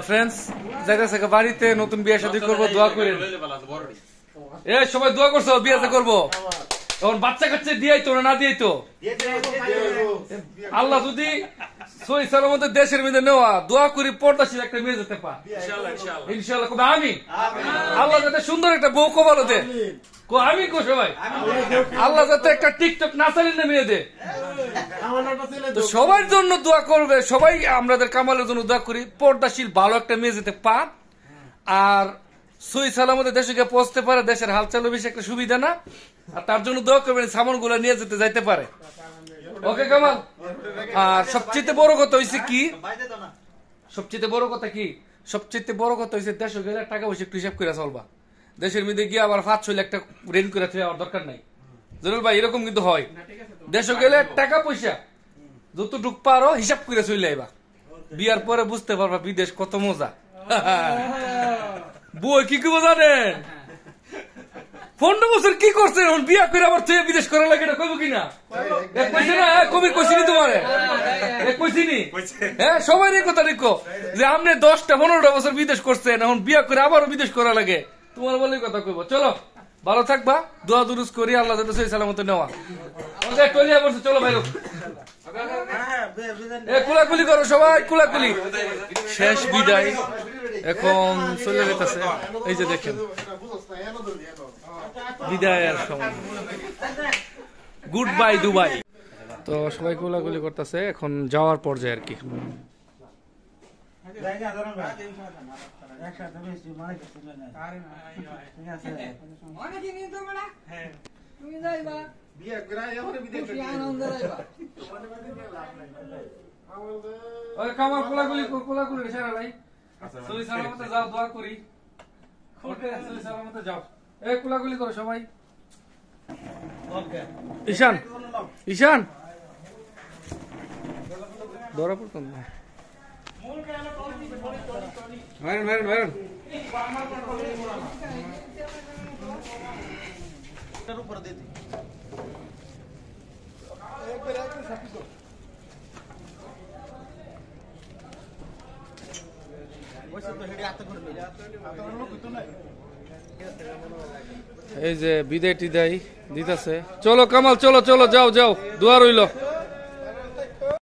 Friends যাইতেছে বাড়িতে নতুন বিয়ে শাদী করবো, দোয়া করেন। এ সবাই দোয়া করছো বিয়ে করবো, তখন বাচ্চা কাচ্চা দিয়াই তো না দিয়াই তো আল্লাহ যদি সহি সালামতে দেশের মধ্যে নেওয়া দোয়া করি পর্দাশীল একটা মেয়ে যেতে পা ইনশাআল্লাহ। কবে আমি আল্লাহ যাতে সুন্দর একটা বউ কপালো দে, আমি কো সবাই আল্লাহ যাতে একটা টিকটক নাচালি না মেয়ে দে। তো সবার জন্য দোয়া করবে, সবাই আমাদের কামালের জন্য দোয়া করি পর্দাশীল ভালো একটা মেয়ে যেতে পা, আর সহি সালামতে দেশে গিয়ে পৌঁছতে পারে। দেশের হালচালও বেশি একটা সুবিধা না, আর তার জন্য দোয়া করবেন সামান গুলা নিয়ে যেতে যাইতে পারে। ওকে কামাল। আর সবচেয়ে বড় কথা হয়েছে কি, সবচেয়ে বড় কথা কি, সবচেয়ে বড় কথা হয়েছে দেশে গেলে টাকা পয়সা একটু হিসাব করে চলবা। দেশের মধ্যে গিয়ে আবার 5-6 লাখ টাকা রেন্ট করে আমার দরকার নাই জরুল ভাই, এরকম কিন্তু হয়। দেশে গেলে টাকা পয়সা যতটুক পারো হিসাব করে চলে আইবা, বিয়ার পরে বুঝতে পারবা বিদেশ কত মজা। বই কি কি জানেন 15 বছর কি করছেন, বিয়া করে আবার তুই বিদেশ করা লাগে, এটা কইব কিনা কইছে না? কবির কইছিনি তোমার কইছিনি? হ্যাঁ সবাই এই কথা দেখো যে আপনি 10-15 বছর বিদেশ করছেন, এখন বিয়া করে আবারও বিদেশ করা লাগে, তোমার বলে কথা কইব। চলো ভালো থাকবা, দোয়া দুরুস করি আল্লাহ যাতে সহি সালামতে নেওয়া। টলিয়া বলছে চলো ভাই, কুলাকুলি করো সবাই, কুলাকুলি। শেষ বিদায় এখন চলে যেতেছে, এই যে দেখেন বিদায়ের সময়, গুড বাই দুবাই। তো সবাই কুলাকুলি করতেছে, এখন যাওয়ার পর্যায়ে আর কি। কামাল কুলাকুলি কুলাকুলি সারা ভাই, সহি সালামতে যাও, দোয়া করি সহি সালামতে যাও। এই কুলাকুলি করো সবাই। ঈশান ঈশান ধরা পড়তাম না, ভাইরন ভাইরন ভাইরন এই যে বিদায় টিদায় দিতেছে। চলো কামাল চলো চলো, যাও যাও, দোয়া রইল।